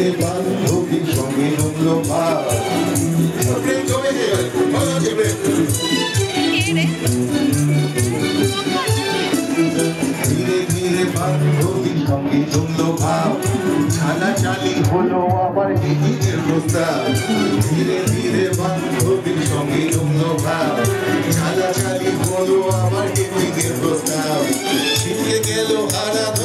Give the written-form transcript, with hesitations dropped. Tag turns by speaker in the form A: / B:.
A: ধীরে বান্ধবীর সঙ্গে জমল ভাব। ধীরে ধীরে বান্ধবীর সঙ্গে জমল ভাব, ছালাচালি হলো আবার টিকিটের প্রস্তাব। ধীরে ধীরে বান্ধবীর সঙ্গে জমল ভাব, ছালাচালি হলো আবার টিকিটের প্রস্তাব। শিখে গেল আলাদা